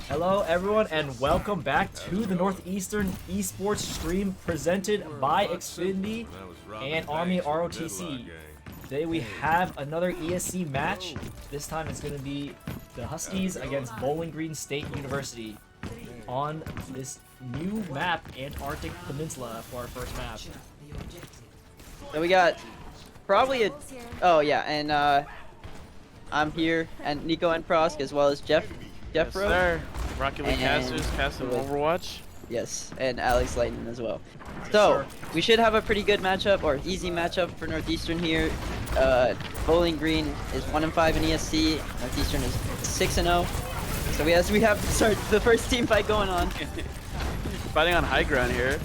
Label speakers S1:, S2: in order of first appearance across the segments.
S1: Hello everyone and welcome back to the Northeastern Esports stream presented by Xfinity and Army ROTC. Today we have another ESC match. This time it's going to be the Huskies against Bowling Green State University on this new map, Antarctic Peninsula, for our first map.
S2: So we got probably a... Oh yeah, and I'm here, and Nico nprosk as well as Jeffrro.
S3: Yes, sir. Rocket League casters, casting Overwatch.
S2: Yes, and Alex Lightnin as well. So, we should have a pretty good matchup, or easy matchup for Northeastern here. Bowling Green is 1-5 in ESC, Northeastern is 6-0. So we have to start the first team fight going on.
S3: Fighting on high ground here.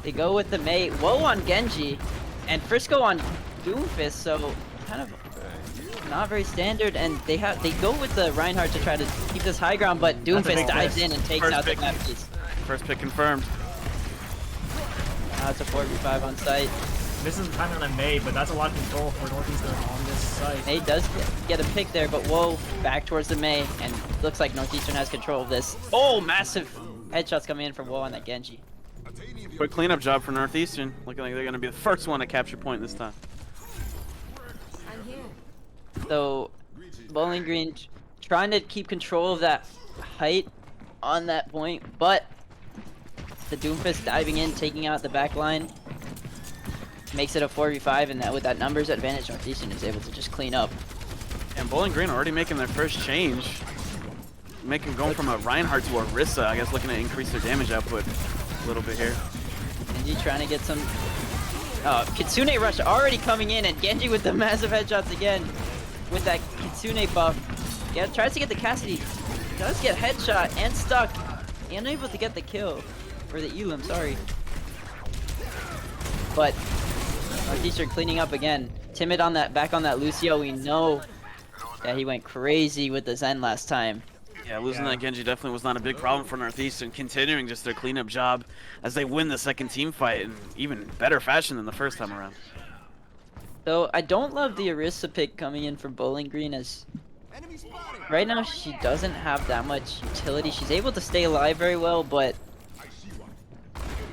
S2: They go with the Mei, Woe on Genji, and Frisco on Doomfist, so kind of not very standard, and they go with the Reinhardt to try to keep this high ground, but Doomfist dives in and takes out the map piece.
S3: First pick confirmed.
S2: Now it's a 4v5 on site.
S1: Misses the timing on a May, but that's a lot of control for Northeastern on this site.
S2: May does get a pick there, but whoa, back towards the May, and looks like Northeastern has control of this. Oh, massive headshots coming in from Woe on that Genji.
S3: Quick cleanup job for Northeastern. Looking like they're going to be the first one to capture point this time.
S2: So, Bowling Green trying to keep control of that height on that point, but the Doomfist diving in, taking out the back line, makes it a 4v5, and that with that numbers advantage, Northeastern is able to just clean up.
S3: And Bowling Green already making their first change. Going from a Reinhardt to a Rissa, I guess, looking to increase their damage output a little bit here.
S2: Genji trying to get some... Kitsune Rush already coming in, and Genji with the massive headshots again with that Kitsune buff. Yeah, tries to get the Cassidy. Does get headshot and stuck. Unable to get the kill. Or the Elim, sorry. But Northeastern cleaning up again. Timid on that, back on that Lucio, we know. Yeah, he went crazy with the Zen last time.
S3: Yeah, losing that Genji definitely was not a big problem for Northeastern, continuing just their cleanup job as they win the second team fight in even better fashion than the first time around.
S2: So I don't love the Orisa pick coming in from Bowling Green, as right now she doesn't have that much utility. She's able to stay alive very well, but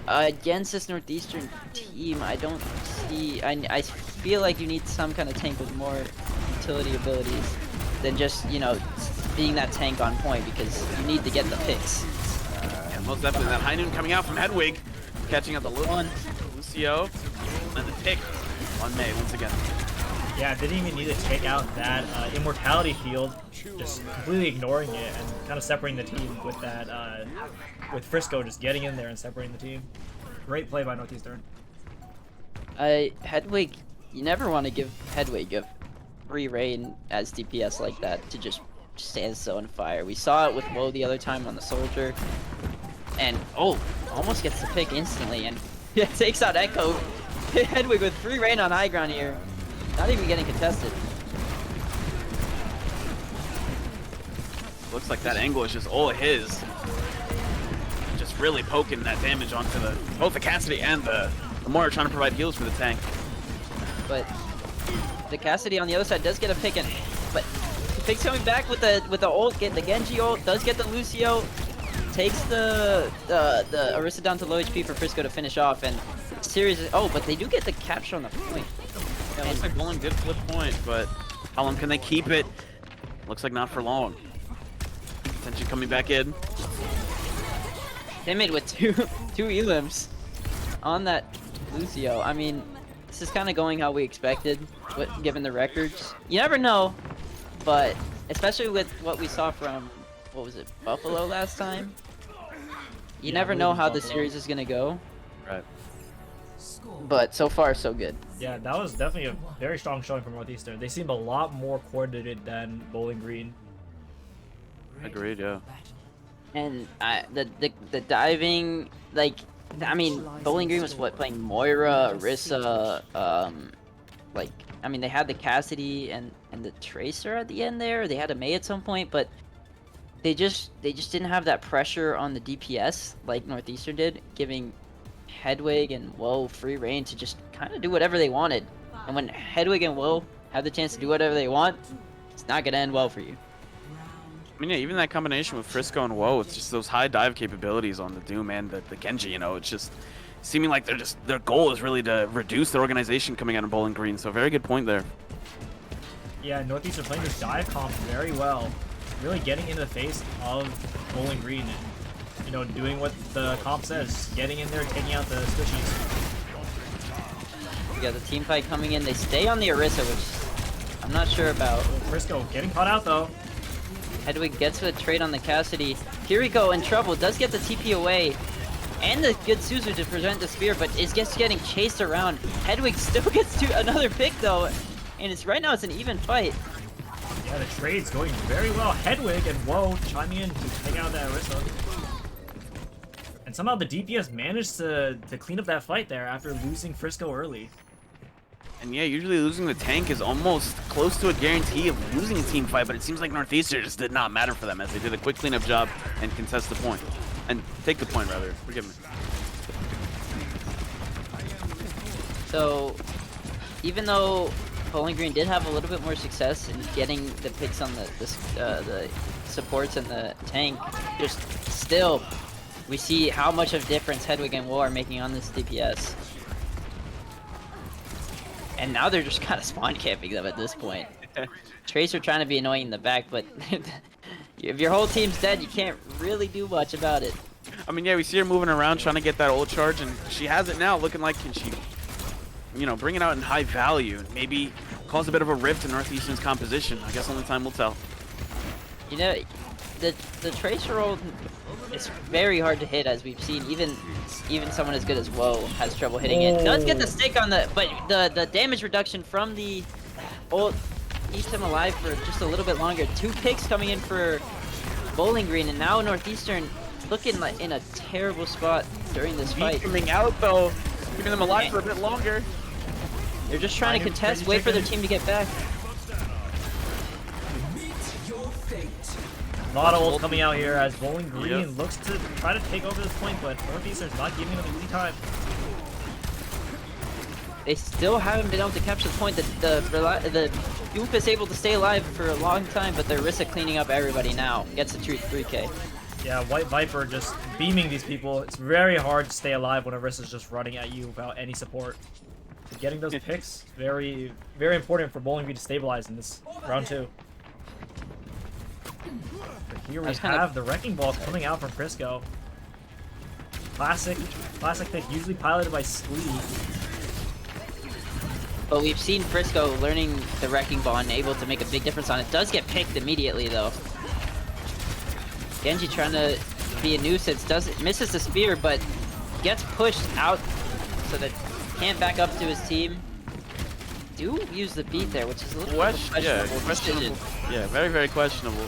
S2: against this Northeastern team, I don't see... I feel like you need some kind of tank with more utility abilities than just, you know, being that tank on point, because you need to get the picks.
S3: Yeah, most definitely. That high noon coming out from Hedwig, catching up the Lucio, and the pick on May once again.
S1: Yeah, didn't even need to take out that immortality field, just completely ignoring it and kind of separating the team with that, with Frisco just getting in there and separating the team. Great play by Northeastern.
S2: Hedwig, you never want to give Hedwig a free reign as DPS like that to just stand still and fire. We saw it with Woe the other time on the Soldier, and almost gets the pick instantly, and takes out Echo. Hedwig with free reign on high ground here, not even getting contested.
S3: Looks like that angle is just all his. Just really poking that damage onto both the Cassidy and the Moira, trying to provide heals for the tank.
S2: But the Cassidy on the other side does get a pick, but the pick's coming back with the ult, get the Genji ult, does get the Lucio, takes the Orisa down to low HP for Frisco to finish off, and series is, but they do get the capture on the point.
S3: Yeah, looks like Bowling did flip point, but how long can they keep it? Looks like not for long. Tension coming back in.
S2: Timid with two Elims on that Lucio. I mean, this is kind of going how we expected, given the records. You never know, but especially with what we saw from, what was it, Buffalo last time? You never know how the series is gonna go.
S3: Right.
S2: But so far, so good.
S1: Yeah, that was definitely a very strong showing from Northeastern. They seemed a lot more coordinated than Bowling Green.
S3: Agreed, yeah.
S2: And the diving, like, I mean, Bowling Green was playing Moira, Orisa, like, I mean, they had the Cassidy and the Tracer at the end there. They had a May at some point, but they just didn't have that pressure on the DPS like Northeastern did, giving Hedwig and Woe free reign to just kind of do whatever they wanted. And when Hedwig and Woe have the chance to do whatever they want, it's not gonna end well for you.
S3: I mean, yeah, even that combination with Frisco and Woe, it's just those high dive capabilities on the Doom and the Genji, you know, it's just seeming like their goal is really to reduce their organization coming out of Bowling Green, so very good point there.
S1: Yeah, Northeastern playing this dive comp very well, really getting into the face of Bowling Green and, you know, doing what the comp says, getting in there, taking out the squishies.
S2: We got the team fight coming in, they stay on the Orisa, which I'm not sure about.
S1: Frisco getting caught out though.
S2: Hedwig gets a trade on the Cassidy. Kiriko in trouble, does get the TP away. And the good Suzu to prevent the spear, but is just getting chased around. Hedwig still gets another pick though. And right now it's an even fight.
S1: Yeah, the trade's going very well. Hedwig and Woe chiming in to take out that Orisa. And somehow the DPS managed to clean up that fight there after losing Frisco early.
S3: And yeah, usually losing the tank is almost close to a guarantee of losing a team fight, but it seems like Northeastern just did not matter for them as they did a quick cleanup job and contest the point. And take the point, rather. Forgive me.
S2: So, even though Bowling Green did have a little bit more success in getting the picks on the supports and the tank, just still, we see how much of difference Hedwig and Woe are making on this DPS. And now they're just kind of spawn camping them at this point. Tracer trying to be annoying in the back, but if your whole team's dead, you can't really do much about it.
S3: I mean, yeah, we see her moving around trying to get that ult charge, and she has it now, looking like can she, you know, bring it out in high value, maybe cause a bit of a rift in Northeastern's composition. I guess only time will tell.
S2: You know, the Tracer role is very hard to hit, as we've seen. Even someone as good as Woe has trouble hitting it. Does get the stick on the, but the damage reduction from the ult keeps him alive for just a little bit longer. 2 picks coming in for Bowling Green, and now Northeastern looking like in a terrible spot during this fight.
S3: Coming out though, keeping them alive for a bit longer.
S2: They're just trying to contest, wait for their team to get back.
S1: A lot of ults coming out here as Bowling Green looks to try to take over this point, but Northeastern's not giving them easy time.
S2: They still haven't been able to capture the point. The Goop is able to stay alive for a long time, but they're risk of cleaning up everybody now. Gets a 3K.
S1: Yeah, White Viper just beaming these people. It's very hard to stay alive when Arissa's just running at you without any support. So getting those picks, very, very important for Bowling Green to stabilize in this round 2. But here we have the Wrecking Ball coming out from Frisco. Classic pick, usually piloted by Squee.
S2: But we've seen Frisco learning the Wrecking Ball and able to make a big difference on it. Does get picked immediately though. Genji trying to be a nuisance, misses the spear, but gets pushed out so that he can't back up to his team. Do use the beat there, which is a little questionable.
S3: Yeah, very, very questionable.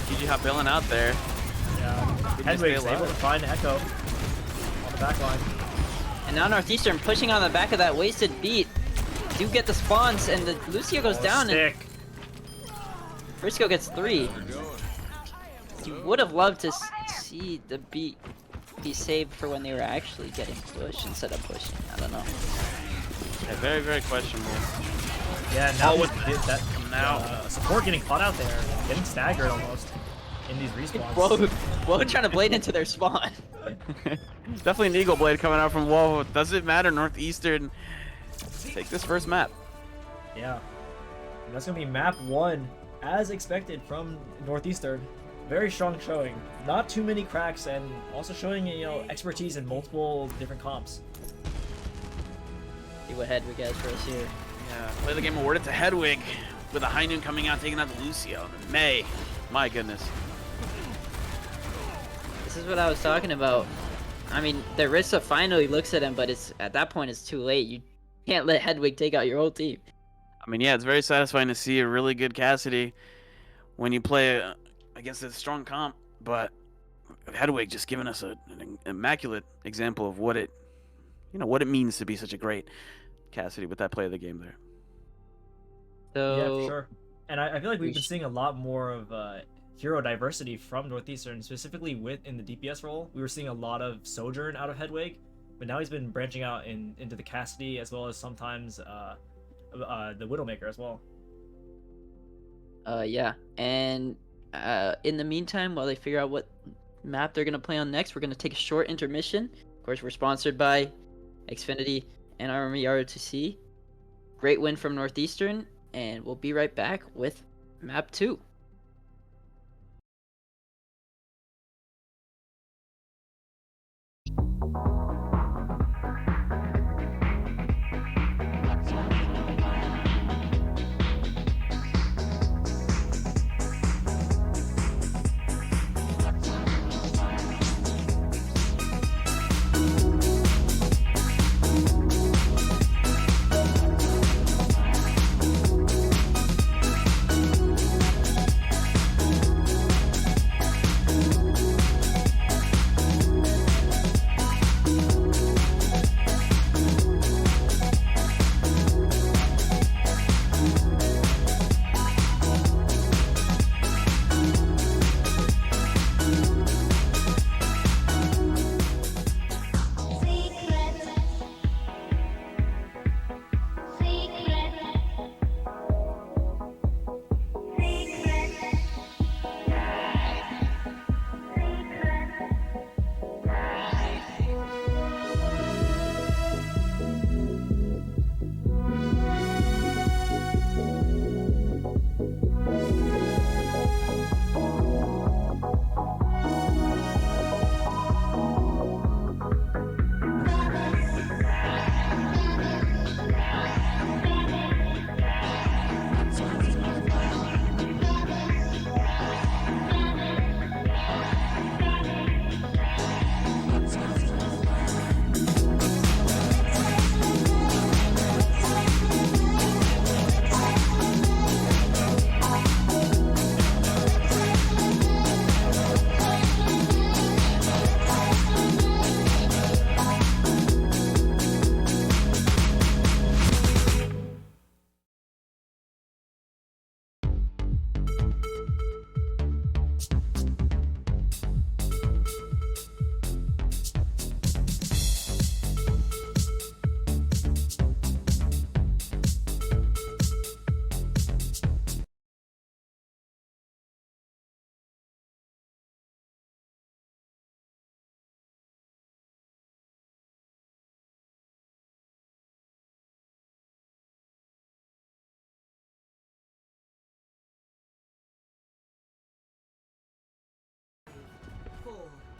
S3: GG Hot Billin out there.
S1: Yeah, Hedwig's able to find Echo on the back line.
S2: And now Northeastern pushing on the back of that wasted beat. Do get the spawns, and the Lucio goes down, and Frisco gets 3. You would have loved to see the beat be saved for when they were actually getting pushed instead of pushing. I don't know.
S3: Yeah, very, very questionable.
S1: Yeah, now with that support getting caught out there, getting staggered almost in these respawns.
S2: Whoa, trying to blade into their spawn.
S3: Definitely an Eagle Blade coming out from Whoa. Doesn't matter, Northeastern take this first map.
S1: Yeah, and that's gonna be map 1 as expected from Northeastern. Very strong showing, not too many cracks, and also showing, you know, expertise in multiple different comps.
S2: See what Hedwig has for us here.
S3: Yeah, play the game awarded to Hedwig with a high noon coming out, taking out the Lucio. May, my goodness.
S2: This is what I was talking about. I mean, the Rissa finally looks at him, but it's at that point it's too late. You can't let Hedwig take out your whole team.
S3: I mean, yeah, it's very satisfying to see a really good Cassidy when you play against a strong comp, but Hedwig just giving us an immaculate example of what it means to be such a great Cassidy with that play of the game there.
S2: So
S1: yeah, for sure. And I feel like we've been seeing a lot more of hero diversity from Northeastern, specifically in the DPS role. We were seeing a lot of Sojourn out of Hedwig, but now he's been branching out into the Cassidy, as well as sometimes the Widowmaker as well.
S2: Yeah, and in the meantime, while they figure out what map they're gonna play on next, we're gonna take a short intermission. Of course, we're sponsored by Xfinity and Army ROTC. Great win from Northeastern, and we'll be right back with map 2.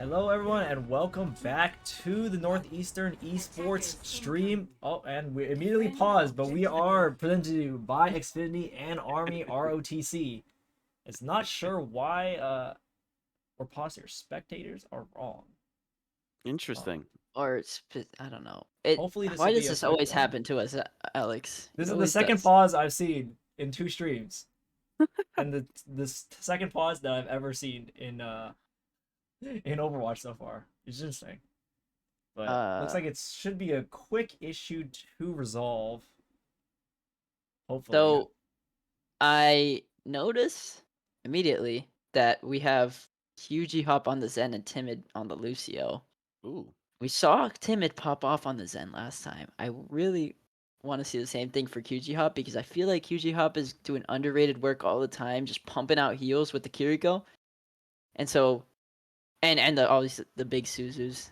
S1: Hello everyone and welcome back to the Northeastern Esports stream. Oh, and we immediately paused, but we are presented to you by Xfinity and Army ROTC. It's not sure why or paused here. Spectators are wrong.
S3: Interesting.
S2: Or it's, I don't know.
S1: Hopefully this
S2: why
S1: will be
S2: does
S1: a
S2: this
S1: quick
S2: always
S1: one.
S2: happen to us, Alex?
S1: This
S2: It
S1: is the
S2: always
S1: second
S2: does.
S1: pause I've seen in 2 streams. And the second pause that I've ever seen in Overwatch so far. It's interesting. But looks like it should be a quick issue to resolve. Hopefully.
S2: So, I notice immediately that we have QG Hop on the Zen and Timid on the Lucio.
S3: Ooh.
S2: We saw Timid pop off on the Zen last time. I really want to see the same thing for QG Hop because I feel like QG Hop is doing underrated work all the time, just pumping out heals with the Kiriko. And so, and obviously the big Suzus.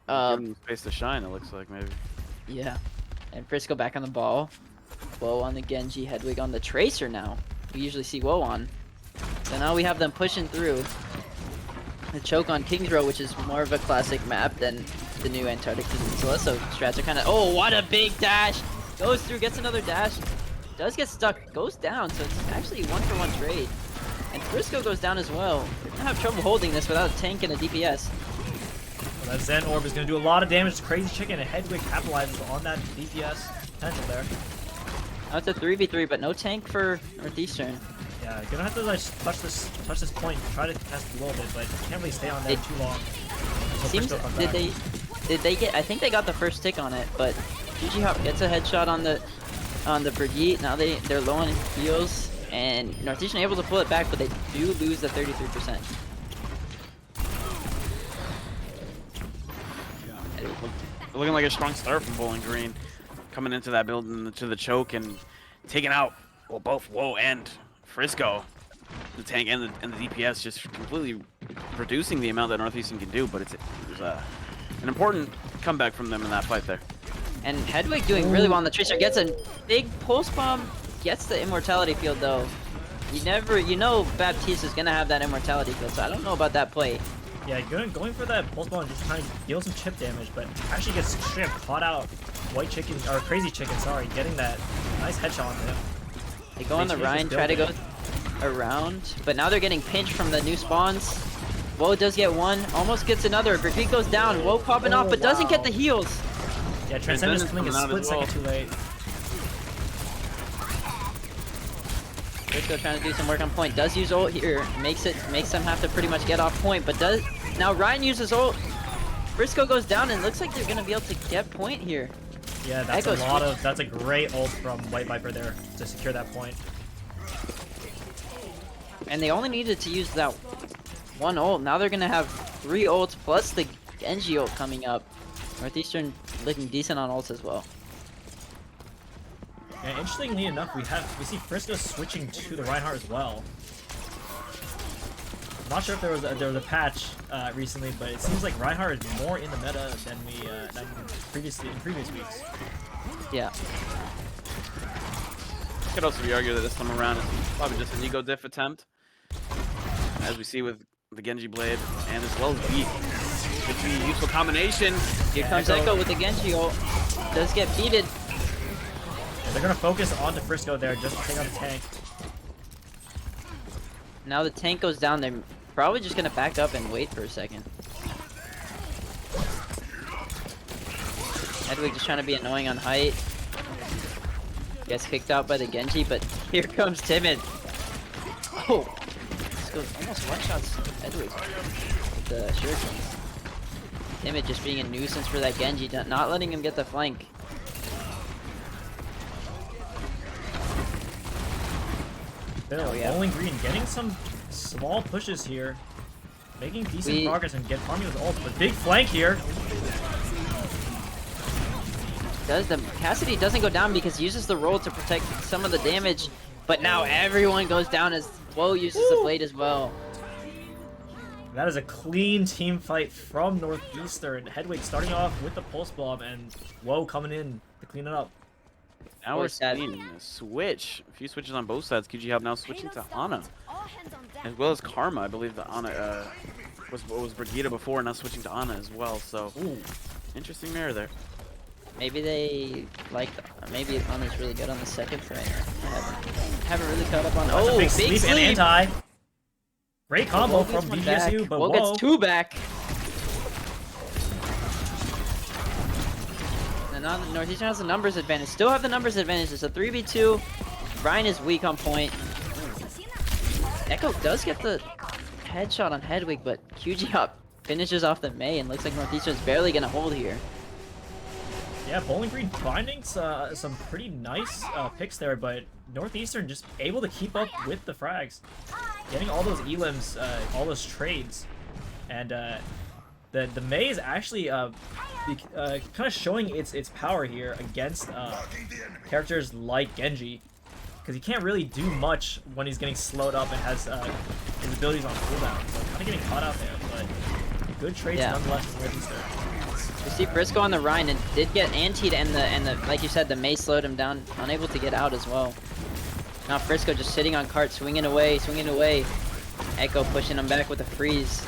S3: Give him space to shine, it looks like, maybe.
S2: Yeah. And Frisco back on the ball. Woe on the Genji, Hedwig on the Tracer now. We usually see Woe on. So now we have them pushing through. The choke on King's Row, which is more of a classic map than the new Antarctic Peninsula. So strats are kind of... Oh, what a big dash! Goes through, gets another dash. Does get stuck, goes down. So it's actually 1-for-1 trade. And Frisco goes down as well. They're going to have trouble holding this without a tank and a DPS.
S1: Well, that Zen Orb is going to do a lot of damage to Crazy Chicken, and Hedwig capitalizes on that DPS potential there.
S2: Now it's a 3v3, but no tank for Northeastern.
S1: Yeah, you're gonna have to like touch this point, try to test a little bit, but you can't really stay on there too long. So
S2: Seems did they get? I think they got the first tick on it, but GG Hop gets a headshot on the Brigitte. Now they're low on heals, and Northeastern able to pull it back, but they do lose the 33%.
S3: Looking like a strong start from Bowling Green, coming into that build into the choke and taking out both Woe and Frisco, the tank and the DPS, just completely reducing the amount that Northeastern can do. But it was an important comeback from them in that fight there.
S2: And Hedwig doing really well on the Tracer, gets a big pulse bomb, gets the immortality field though. You know Baptiste is gonna have that immortality field, so I don't know about that play.
S1: Yeah, going for that pulse bomb and just trying to deal some chip damage, but actually gets straight caught out. White Chicken, or Crazy Chicken, sorry, getting that nice headshot on him.
S2: They go on the Rhine, try to go around, but now they're getting pinched from the new spawns. Woe does get one, almost gets another. Brigitte goes down, Woe popping off, but doesn't get the heals.
S1: Yeah, Transcendence coming a split second too late.
S2: Frisco trying to do some work on point, does use ult here, makes them have to pretty much get off point, but now Ryan uses ult. Frisco goes down and looks like they're gonna be able to get point here.
S1: Yeah, that's a great ult from White Viper there to secure that point.
S2: And they only needed to use that one ult. Now they're gonna have 3 ults plus the Genji ult coming up. Northeastern looking decent on ults as well.
S1: And interestingly enough, we see Frisco switching to the Reinhardt as well. I'm not sure if there was a patch recently, but it seems like Reinhardt is more in the meta than in previous weeks.
S2: Yeah.
S3: Could also be argued that this time around it's probably just a Nico diff attempt, as we see with the Genji Blade and as well as Beat. Could be a useful combination.
S2: Here comes Echo with the Genji ult. Does get beated.
S1: Yeah, they're gonna focus onto Frisco there just to take out the tank.
S2: Now the tank goes down. They're probably just gonna back up and wait for a second. Hedwig just trying to be annoying on height. Gets kicked out by the Genji, but here comes Timid. Oh! This goes almost one-shots Hedwig with the shurikens. Timid just being a nuisance for that Genji, not letting him get the flank.
S1: Bowling Green getting some small pushes here. Making decent progress and get farming with ult, but big flank here.
S2: Cassidy doesn't go down because he uses the roll to protect some of the damage, but now everyone goes down as Woe uses the blade as well.
S1: That is a clean team fight from Northeastern. Hedwig starting off with the pulse bomb and Woe coming in to clean it up.
S3: Now we're seeing a switch. A few switches on both sides. QG Hub now switching to Ana, as well as Karma. I believe the Ana was Brigitte before, now switching to Ana as well. So
S1: Ooh.
S3: interesting mirror there.
S2: Maybe they like, maybe Ana's really good on the second frame. I haven't really caught up on.
S1: That's a big sleep and anti. Great combo
S2: Whoa
S1: from
S2: gets one
S1: BGSU,
S2: back.
S1: but
S2: Whoa
S1: whoa.
S2: gets 2 back. And now Northeastern has the numbers advantage. Still have the numbers advantage. It's a 3v2. Ryan is weak on point. Echo does get the headshot on Hedwig, but QG Hop finishes off the May and looks like Northeastern's barely gonna hold here.
S1: Yeah, Bowling Green finding some pretty nice picks there, but Northeastern just able to keep up with the frags. Getting all those elims, all those trades. And the May is actually kind of showing its power here against characters like Genji. Because he can't really do much when he's getting slowed up and has his abilities on cooldown. So kind of getting caught out there, but good trades nonetheless from Northeastern.
S2: You see Briscoe on the Rhine and did get antied, and the like you said, the May slowed him down, unable to get out as well. Now Frisco just sitting on cart, swinging away, swinging away. Echo pushing him back with a freeze.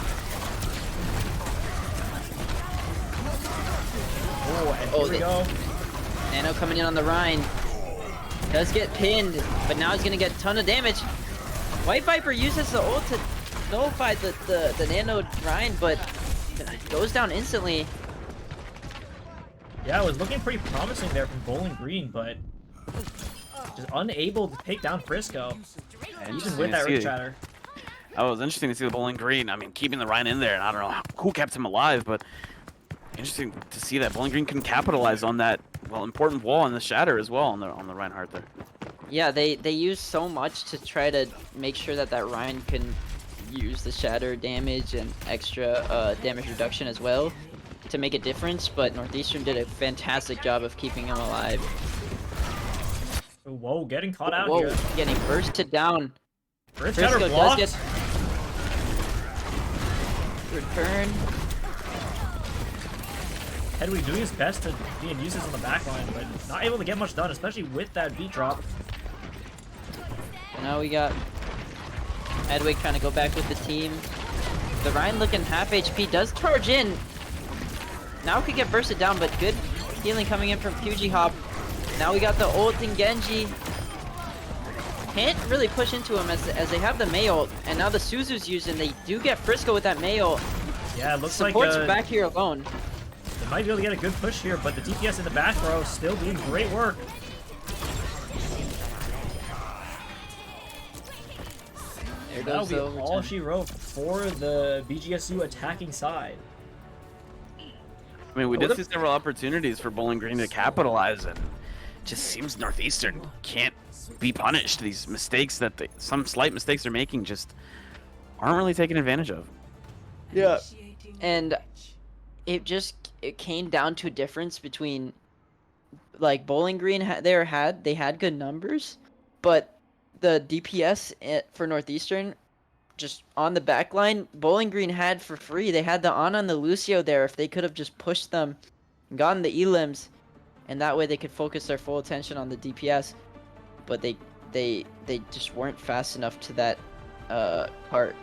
S1: Oh, and here we go.
S2: Nano coming in on the Rhine. Does get pinned, but now he's gonna get a ton of damage. White Viper uses the ult to nullify the Nano Rhine, but goes down instantly.
S1: Yeah, it was looking pretty promising there from Bowling Green, but just unable to take down Frisco, even with that Rift Shatter.
S3: Oh, it was interesting to see the Bowling Green. I mean, keeping the Rhine in there, and I don't know who kept him alive, but interesting to see that Bowling Green can capitalize on that, well, important wall and the Shatter as well on the Reinhardt there.
S2: Yeah, they use so much to try to make sure that Rhine can use the Shatter damage and extra damage reduction as well to make a difference, but Northeastern did a fantastic job of keeping him alive.
S1: Whoa, getting caught out
S2: Whoa,
S1: here.
S2: getting bursted down.
S1: Rift Shatter blocked.
S2: Does get return.
S1: Hedwig doing his best to be in uses on the backline, but not able to get much done, especially with that beat drop.
S2: And now we got Hedwig trying to go back with the team. The Rhine looking half HP, does charge in. Now could get bursted down, but good healing coming in from QG Hop. Now we got the ult and Genji. Can't really push into him as they have the May ult, and now the Suzu's used, and they do get Frisco with that May ult.
S1: Yeah, it looks
S2: Support's
S1: like
S2: back here alone.
S1: they might be able to get a good push here, but the DPS in the back row still doing great work.
S2: There
S1: That'll
S2: goes
S1: be
S2: the
S1: all
S2: overtime.
S1: she wrote for the BGSU attacking side.
S3: I mean, we did see several opportunities for Bowling Green to capitalize, and just seems Northeastern can't be punished. These mistakes that some slight mistakes they're making just aren't really taken advantage of.
S2: Yeah, and it came down to a difference between, like, Bowling Green they had good numbers, but the DPS for Northeastern, just on the back line, Bowling Green had for free. They had the Ana and the Lucio there. If they could have just pushed them, gotten the elims, and that way they could focus their full attention on the DPS, but they just weren't fast enough to that part.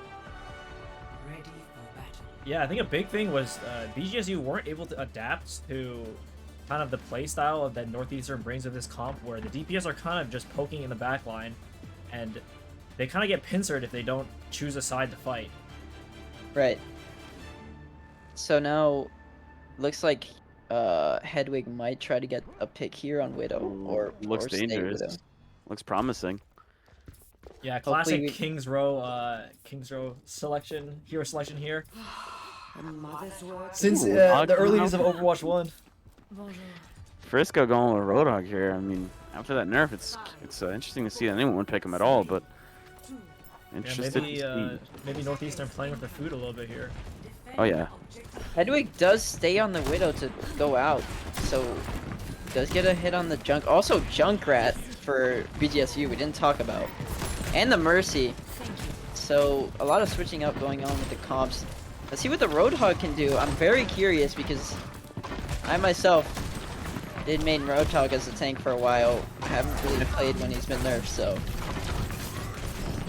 S1: Yeah, I think a big thing was BGSU weren't able to adapt to kind of the playstyle that Northeastern brings with this comp, where the DPS are kind of just poking in the back line, and they kind of get pincered if they don't choose a side to fight.
S2: Right. So now, looks like Hedwig might try to get a pick here on Widow, or
S3: Looks
S2: stay
S3: dangerous.
S2: Widow.
S3: Looks promising.
S1: Yeah, classic
S2: Hopefully
S1: Kings Row selection, hero selection here. Since the early days of Overwatch 1.
S3: Frisco going with Roadhog here. I mean, after that nerf, it's interesting to see that anyone would pick him at all, but interested
S1: Yeah,
S3: to see.
S1: maybe Northeastern playing with their food a little bit here.
S3: Oh yeah.
S2: Hedwig does stay on the Widow to go out, so does get a hit on the Junk. Also Junkrat for BGSU we didn't talk about, and the Mercy. So a lot of switching up going on with the comps. Let's see what the Roadhog can do. I'm very curious because I myself did main Roadhog as a tank for a while. I haven't really played when he's been nerfed, so.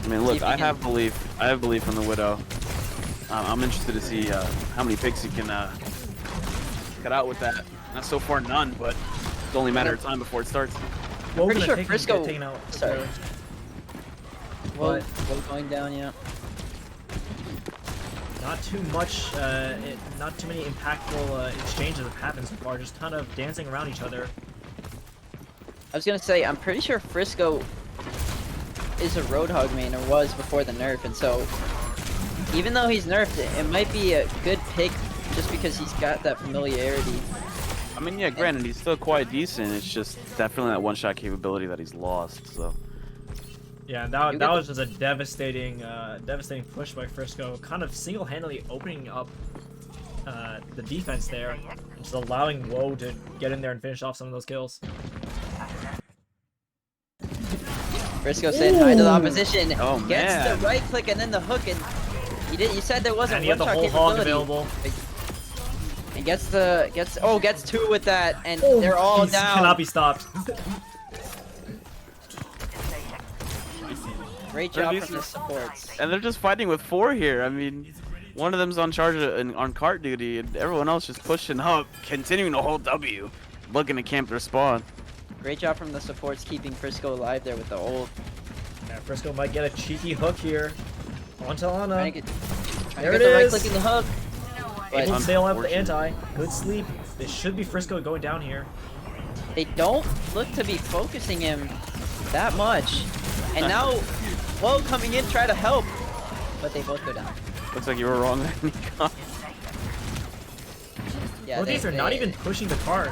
S3: I mean, look, I have belief in the Widow. I'm interested to see how many picks he can cut out with that. Not so far none, but it's only a matter of time before it starts.
S1: Well,
S2: Pretty
S1: gonna
S2: sure
S1: take
S2: Frisco.
S1: taken out.
S2: Sorry. Well,
S1: But
S2: going down, yeah.
S1: not too much, not too many impactful exchanges have happened so far. Just kind of dancing around each other.
S2: I was gonna say, I'm pretty sure Frisco is a Roadhog main, or was before the nerf, and so even though he's nerfed, it might be a good pick just because he's got that familiarity.
S3: I mean, yeah, granted, he's still quite decent. It's just definitely that one-shot capability that he's lost. So
S1: Yeah, that was just a devastating push by Frisco, kind of single-handedly opening up the defense there, and just allowing Woe to get in there and finish off some of those kills.
S2: Frisco saying hi to the opposition.
S3: Oh,
S2: Gets
S3: man.
S2: the right click and then the hook, and you said there wasn't
S1: And he had the
S2: one-shot
S1: whole hog
S2: capability.
S1: available.
S2: And gets two with that, and they're all
S1: He
S2: down.
S1: cannot be stopped.
S2: Great job from the supports.
S3: And they're just fighting with 4 here. I mean, one of them's on charge on cart duty, and everyone else just pushing up, continuing to hold W, looking to camp their spawn.
S2: Great job from the supports keeping Frisco alive there with the ult.
S1: Yeah, Frisco might get a cheeky hook here. Onto Ana.
S2: Trying to get
S1: There it
S2: the right
S1: is.
S2: click in the hook.
S1: Able
S2: But
S1: to sail up the anti. Good sleep. It should be Frisco going down here.
S2: they don't look to be focusing him that much. And now, Woe coming in, try to help. But they both go down.
S3: Looks like you were wrong there, Nico.
S2: Yeah,
S1: Both these are not even pushing the cart.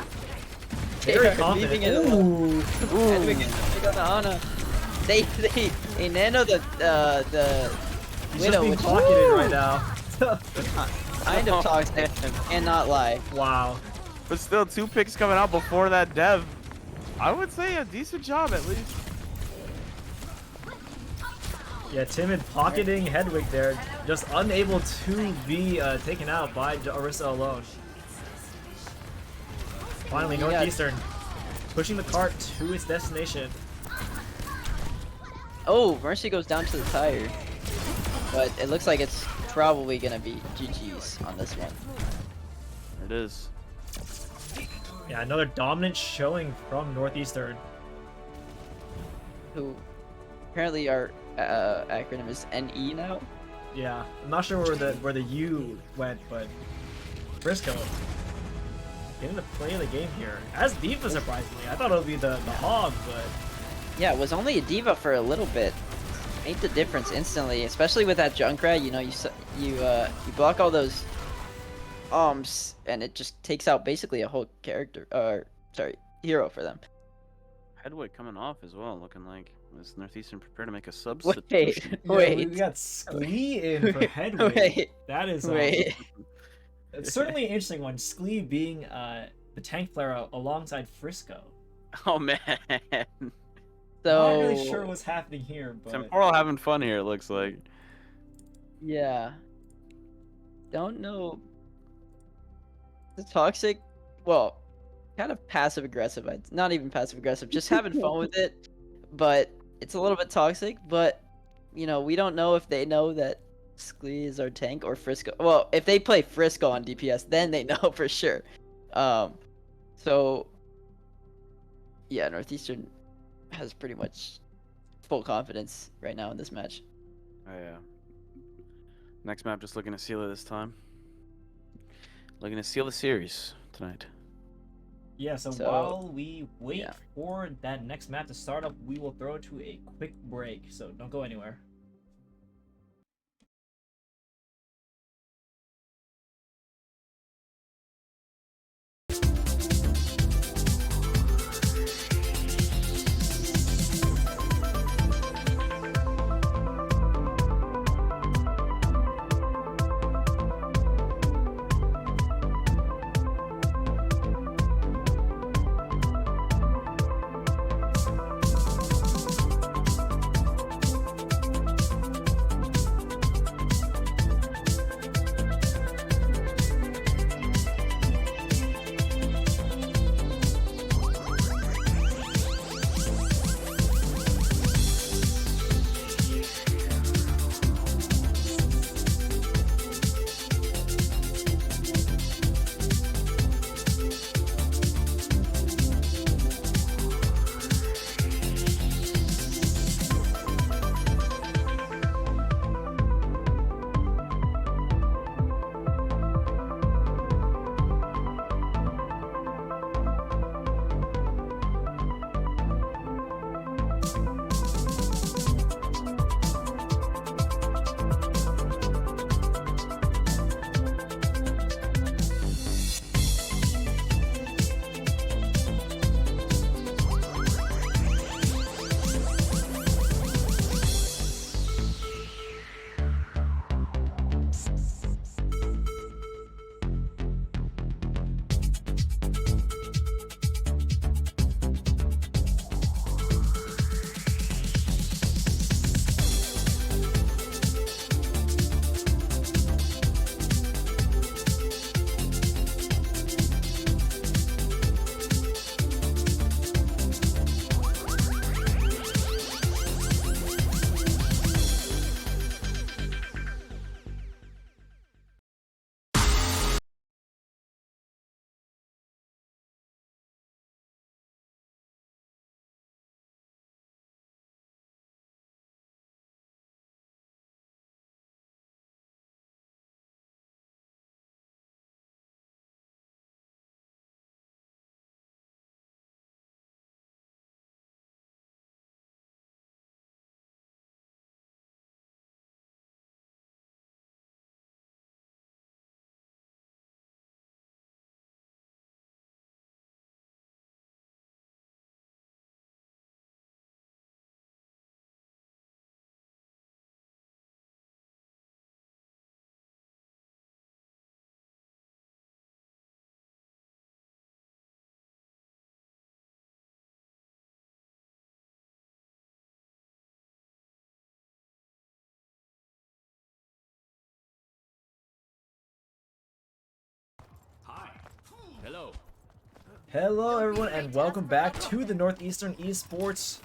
S2: they
S1: Very
S2: are
S1: confident.
S2: leaving it
S1: Ooh.
S2: Hedwig and Hedwig on the Ana. They nano the
S1: He's
S2: Widow,
S1: just being
S2: which
S1: pocketed
S2: woo!
S1: right now.
S2: kind of toxic, cannot lie.
S1: Wow.
S3: But still, 2 picks coming out before that dev. I would say a decent job at least.
S1: Yeah, timid pocketing Hedwig there, just unable to be taken out by Orisa alone. Finally,
S2: Yeah.
S1: Northeastern pushing the cart to its destination.
S2: Oh, Mercy goes down to the tire. But it looks like it's probably gonna be GG's on this one.
S3: It is.
S1: Yeah, another dominant showing from Northeastern.
S2: Who apparently our acronym is NE now.
S1: Yeah, I'm not sure where the U went, but Frisco getting the play of the game here. As D.Va, surprisingly. I thought it would be the hog, but
S2: Yeah, it was only a diva for a little bit. Made the difference instantly, especially with that Junkrat. You know, you block all those and it just takes out basically a whole character, hero for them.
S3: Hedwig coming off as well, looking like this Northeastern prepared to make a
S2: Wait,
S3: substitution.
S1: yeah, we got Sklee in for Hedwig.
S2: Wait,
S1: That is
S2: wait.
S1: it's certainly an interesting one. Sklee being the tank player alongside Frisco.
S3: Oh man.
S2: So
S1: Not really sure what's happening here, but
S3: Temporal having fun here, it looks like.
S2: yeah, don't know. The toxic, well, kind of passive aggressive. Not even passive aggressive, just having fun with it. But it's a little bit toxic. But you know, we don't know if they know that Sklee is our tank or Frisco. Well, if they play Frisco on DPS, then they know for sure. So yeah, Northeastern has pretty much full confidence right now in this match.
S3: Oh yeah. Next map, just looking to seal it this time. Looking to seal the series tonight.
S1: yeah. So while we wait for that next map to start up, we will throw it to a quick break. So don't go anywhere. Hello everyone and welcome back to the Northeastern Esports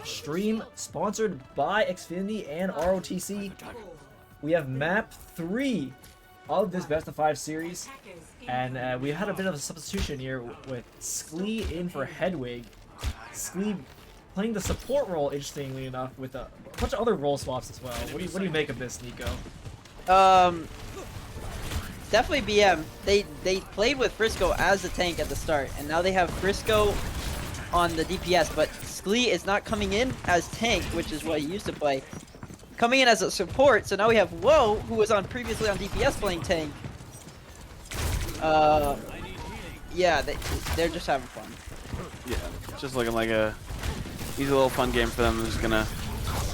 S1: stream sponsored by Xfinity and ROTC. We have map 3 of this best of 5 series, and we had a bit of a substitution here with Sklee in for Hedwig. Sklee playing the support role, interestingly enough, with a bunch of other role swaps as well. What do you make of this, Nico?
S2: Definitely BM. They played with Frisco as the tank at the start, and now they have Frisco on the DPS, but Sklee is not coming in as tank, which is what he used to play. Coming in as a support, so now we have Woe, who was previously on DPS playing tank. Yeah, they're just having fun.
S3: Yeah, just looking like a easy little fun game for them. They're just gonna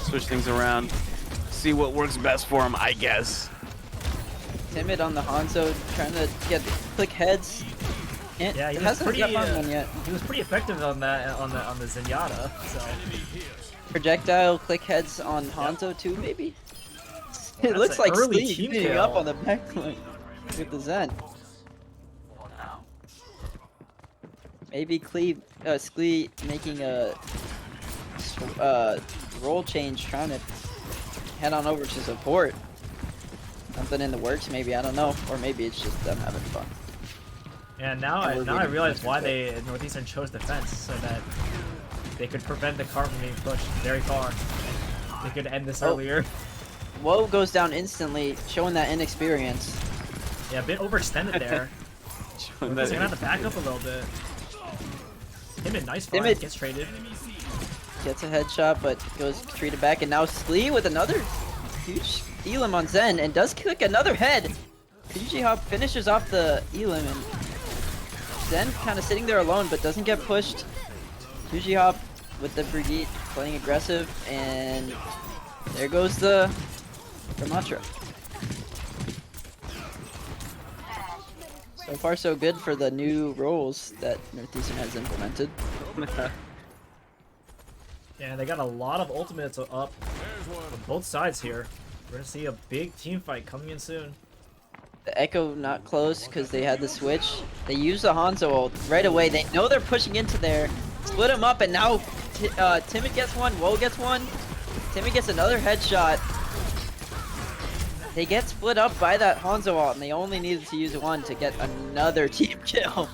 S3: switch things around, see what works best for them, I guess.
S2: Timid on the Hanzo, trying to get click heads. And
S1: Yeah, he was pretty. He was pretty effective on that on the Zenyatta. So
S2: projectile click heads on Hanzo too, maybe. It
S1: That's
S2: looks
S1: an
S2: like
S1: early
S2: Sklee
S1: team
S2: beating
S1: kill.
S2: up on the backline with the Zen. Maybe Sklee making a role change, trying to head on over to support. Something in the works, maybe, I don't know, or maybe it's just them having fun.
S1: yeah, now I realize why Northeastern chose defense, so that they could prevent the cart from being pushed very far. They could end this earlier.
S2: Woe goes down instantly, showing that inexperience.
S1: Yeah, a bit overextended there. They're gonna have to back up a little bit. Timid, nice fight,
S2: Timid.
S1: gets traded.
S2: Gets a headshot, but goes treated back, and now Sklee with another huge Elim on Zen, and does click another head. Fuji Hop finishes off the Elim, and Zen kind of sitting there alone, but doesn't get pushed. Fuji Hop with the Brigitte playing aggressive, and there goes the Ramatra. So far, so good for the new roles that Northeastern has implemented.
S1: Yeah, they got a lot of ultimates up on both sides here. We're gonna see a big team fight coming in soon.
S2: The Echo not close because they had the switch. They use the Hanzo ult right away. They know they're pushing into there. Split them up, and now Timid gets one, Woe gets one. Timid gets another headshot. They get split up by that Hanzo ult, and they only needed to use one to get another team kill.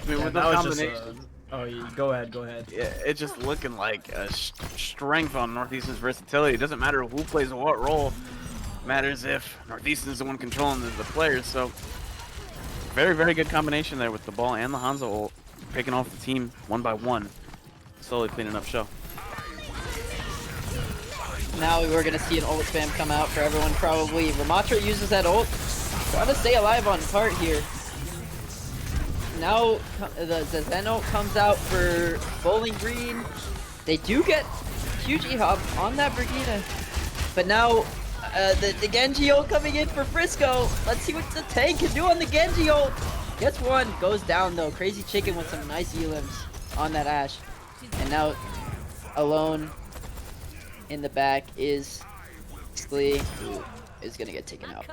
S3: I mean,
S1: Yeah,
S3: with the
S1: that was just
S3: combination,
S1: oh, go ahead.
S3: yeah, it's just looking like a strength on Northeastern's versatility. It doesn't matter who plays what role. It matters if Northeastern's the one controlling the players. So, very, very good combination there with the ball and the Hanzo ult, picking off the team one by one, slowly cleaning up show.
S2: Now we're gonna see an ult spam come out for everyone probably. Ramatra uses that ult, trying to stay alive on cart here. Now the Zen ult comes out for Bowling Green. They do get huge E-Hop on that Brigitte, but now the Genji ult coming in for Frisco. Let's see what the tank can do on the Genji ult. Gets one, goes down though. Crazy Chicken with some nice elims on that Ashe, and now alone in the back is Sklee, who is gonna get taken out.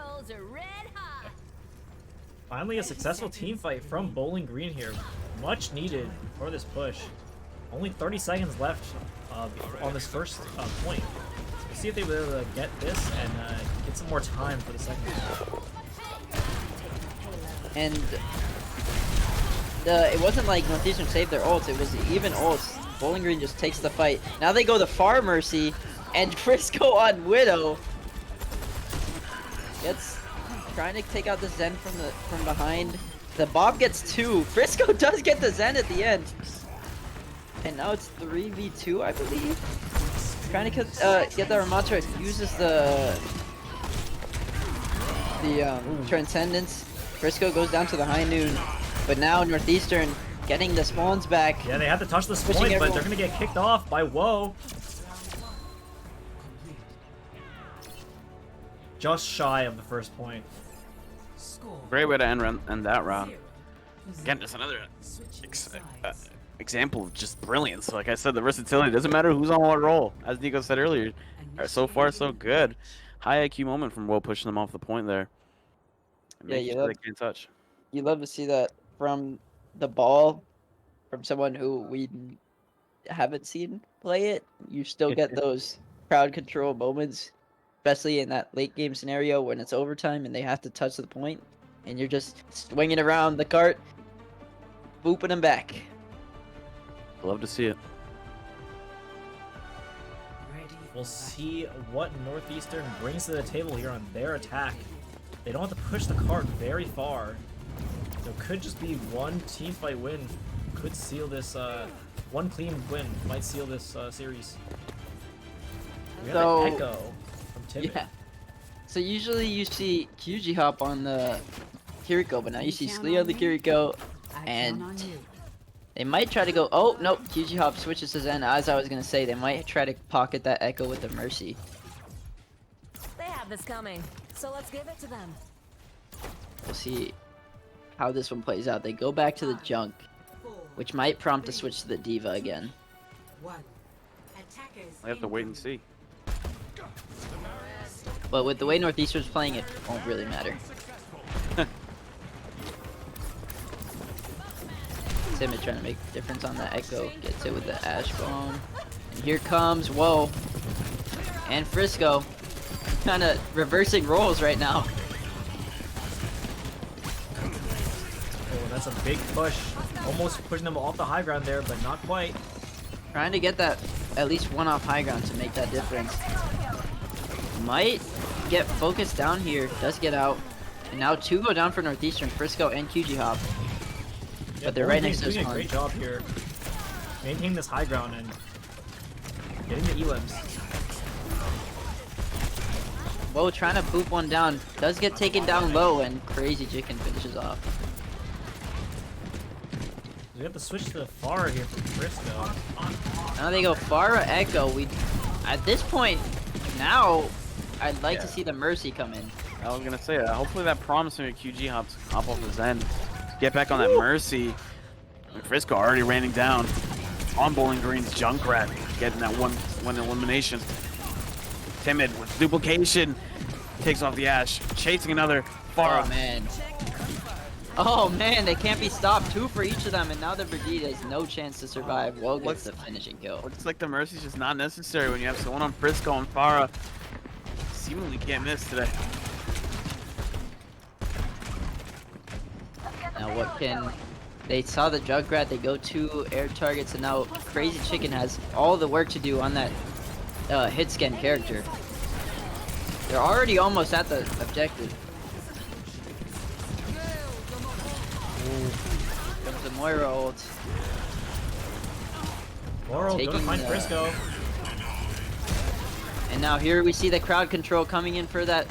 S1: Finally, a successful team fight from Bowling Green here. Much needed for this push. Only 30 seconds left on this first point. So we'll see if they were able to get this and get some more time for the second one.
S2: And it wasn't like Northeastern saved their ults, it was even ults. Bowling Green just takes the fight. Now they go to Far Mercy, and Frisco on Widow. Gets trying to take out the Zen from behind. The Bob gets two. Frisco does get the Zen at the end. And now it's 3v2, I believe. Trying to get the Ramatra. Uses the Transcendence. Frisco goes down to the high noon. But now Northeastern getting the spawns back.
S1: Yeah, they have to touch this
S2: Pushing
S1: point, but
S2: everyone.
S1: they're gonna get kicked off by Woe. Just shy of the first point.
S3: Great way to end that round. Again, just another example of just brilliance. Like I said, the versatility doesn't matter who's on what role. As Nico said earlier, so far so good. High IQ moment from Will pushing them off the point there.
S2: Yeah,
S3: Making sure they can't touch.
S2: You love to see that from the ball from someone who we haven't seen play it, you still get those crowd control moments, especially in that late game scenario when it's overtime and they have to touch the point, and you're just swinging around the cart, booping them back.
S3: Love to see it.
S1: We'll see what Northeastern brings to the table here on their attack. They don't have to push the cart very far. There could just be one team fight win. Could seal this, one clean win might seal this series. We have an Echo from Timid.
S2: Yeah. So usually you see QG hop on the Kiriko, but now you see Slee on the Kiriko, and they might try to go. Oh no, QG hop switches to Zen. As I was gonna say, they might try to pocket that Echo with the Mercy.
S4: They have this coming, so let's give it to them.
S2: We'll see how this one plays out. They go back to the junk, which might prompt a switch to the Diva again.
S3: I have to wait and see.
S2: But with the way Northeastern's playing, it won't really matter. Timid trying to make a difference on that Echo. Gets it with the Ash Bomb. And here comes, whoa. And Frisco. Kind of reversing roles right now.
S1: Oh, that's a big push. Almost pushing them off the high ground there, but not quite.
S2: Trying to get that at least one off high ground to make that difference. Might get focused down here. Does get out. And now two go down for Northeastern, Frisco and QG Hop.
S1: Yeah,
S2: But they're right next to
S1: doing
S2: us.
S1: a great job here. Maintaining this high ground and getting the elims.
S2: Whoa, trying to boop one down. Does get taken down low, and Crazy Chicken finishes off.
S1: We have to switch to the far here from Frisco.
S2: Now they go Farah Echo. At this point, now I'd like to see the Mercy come in.
S3: I was gonna say that. Hopefully that promising QG hops hop off his end. Get back on that Mercy. And Frisco already raining down on Bowling Green's Junkrat, getting that one elimination. Timid with duplication, takes off the Ash, chasing another Farah.
S2: Oh man. Oh man, they can't be stopped. Two for each of them, and now the Brigade has no chance to survive. Woe gets the finishing kill.
S3: Looks like the Mercy's just not necessary when you have someone on Frisco and Farah. Seemingly can't miss today.
S2: Now what can... They saw the Junkrat, they go to air targets, and now Crazy Chicken has all the work to do on that hit scan character. They're already almost at the objective. Comes the Moira ult.
S1: Laurel, gonna find
S2: the-
S1: Frisco.
S2: And now here we see the crowd control coming in for that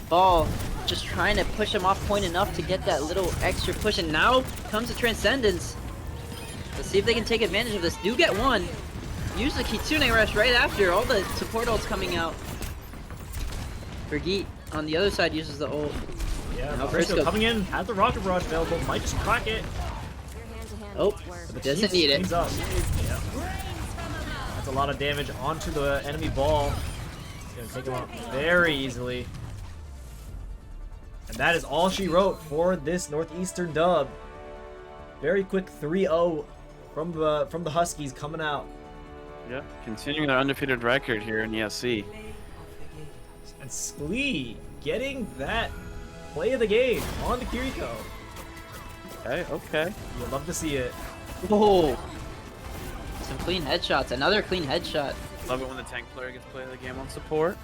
S2: ball. Just trying to push him off point enough to get that little extra push. And now comes the Transcendence. Let's see if they can take advantage of this. Do get one. Use the Kitsune Rush right after. All the support ults coming out. Brigitte on the other side uses the ult.
S1: Yeah,
S2: Now
S1: Frisco
S2: Frisco-
S1: coming in, has the Rocket Barrage available, might just crack it.
S2: Oh,
S1: But
S2: doesn't need it.
S1: team's up. Yeah. That's a lot of damage onto the enemy ball. It's gonna take him out very easily. And that is all she wrote for this Northeastern dub. Very quick 3-0 from the Huskies coming out.
S3: Yeah, continuing their undefeated record here in ESC.
S1: And Sklee getting that play of the game on the Kiriko.
S3: Okay, okay.
S1: You'll love to see it.
S2: Oh, some clean headshots. Another clean headshot.
S3: Love it when the tank player gets play of the game on support.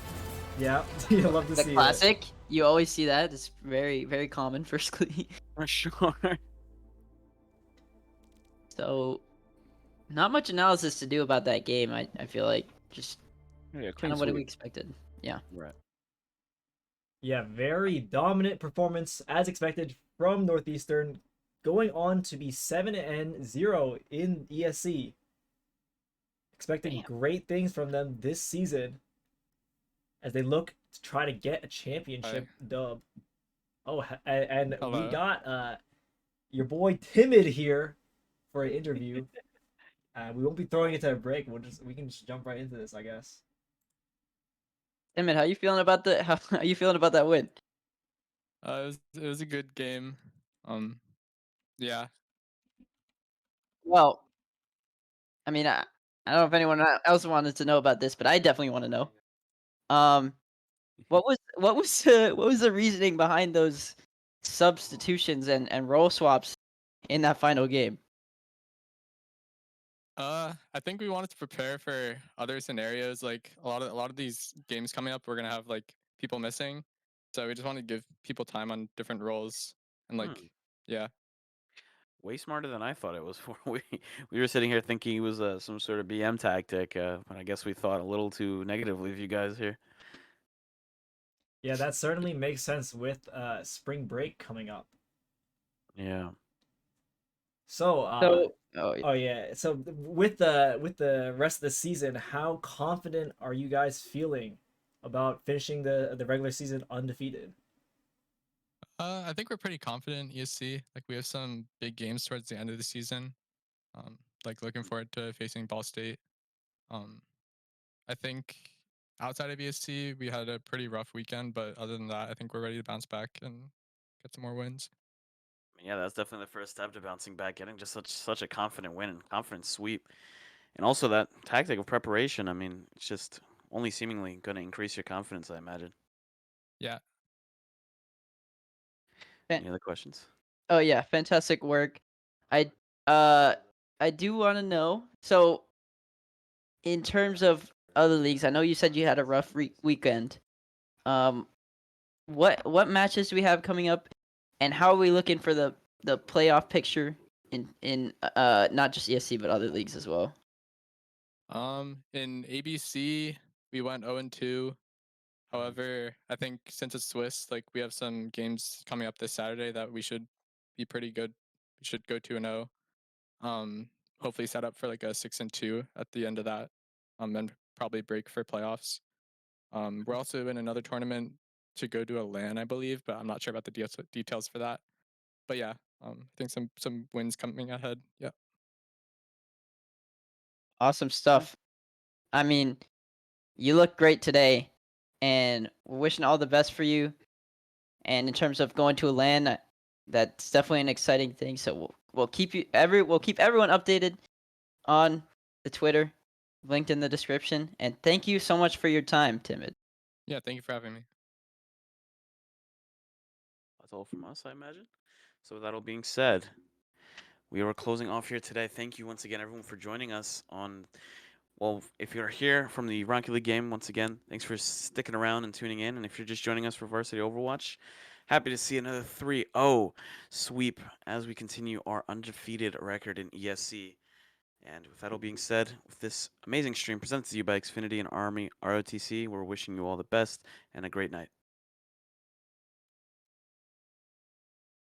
S1: Yeah, you'll love to
S2: The
S1: see
S2: classic. You always see that. It's very, very common for Sklee.
S3: For sure.
S2: So, not much analysis to do about that game. I feel like just
S3: Yeah,
S2: kind of what we expected. Yeah.
S3: Right.
S1: Yeah, very dominant performance as expected from Northeastern, going on to be 7-0 in ESC. Expecting
S2: Damn.
S1: great things from them this season as they look to try to get a championship dub. Oh, and we
S5: Hello.
S1: got your boy Timid here for an interview. We won't be throwing it to a break. We can just jump right into this, I guess.
S2: Emmett, how you feeling about how you feeling about that win?
S5: It was a good game. Yeah,
S2: Well, I mean, I don't know if anyone else wanted to know about this, but I definitely want to know. Um, what was the reasoning behind those substitutions and role swaps in that final game?
S5: I think we wanted to prepare for other scenarios. Like a lot of these games coming up, we're gonna have like people missing, so we just want to give people time on different roles and like,
S3: Hmm.
S5: yeah.
S3: Way smarter than I thought it was. We were sitting here thinking it was some sort of BM tactic, but I guess we thought a little too negatively of you guys here.
S1: Yeah, that certainly makes sense with spring break coming up.
S3: Yeah.
S1: So,
S2: So, oh, yeah.
S1: oh yeah. So with the rest of the season, how confident are you guys feeling about finishing the regular season undefeated?
S5: I think we're pretty confident in ESC. Like we have some big games towards the end of the season. Like looking forward to facing Ball State. Um, I think outside of ESC, we had a pretty rough weekend, but other than that, I think we're ready to bounce back and get some more wins.
S3: Yeah, that's definitely the first step to bouncing back, getting just such a confident win and confident sweep. And also that tactic of preparation, I mean, it's just only seemingly going to increase your confidence, I imagine.
S5: Yeah.
S3: Any other questions?
S2: Oh yeah, fantastic work. I uh I do want to know. So in terms of other leagues, I know you said you had a rough weekend. Um, what matches do we have coming up, and how are we looking for the playoff picture in not just ESC but other leagues as well?
S5: In ABC, we went 0-2. However, I think since it's Swiss, like we have some games coming up this Saturday that we should be pretty good. We should go 2-0. Hopefully set up for like a 6-2 at the end of that. And probably break for playoffs. We're also in another tournament to go to a LAN, I believe, but I'm not sure about the details for that. But yeah, I think some wins coming ahead. Yeah.
S2: Awesome stuff. I mean, you look great today, and we're wishing all the best for you. And in terms of going to a LAN, that's definitely an exciting thing. So we'll keep we'll keep everyone updated on the Twitter, linked in the description. And thank you so much for your time, Timid.
S5: Yeah. Thank you for having me.
S3: That's all from us, I imagine. So with that all being said, we are closing off here today. Thank you once again, everyone, for joining us on. Well, if you're here from the Rocket League game, once again, thanks for sticking around and tuning in. And if you're just joining us for Varsity Overwatch, happy to see another 3-0 sweep as we continue our undefeated record in ESC. And with that all being said, with this amazing stream presented to you by Xfinity and Army ROTC, we're wishing you all the best and a great night.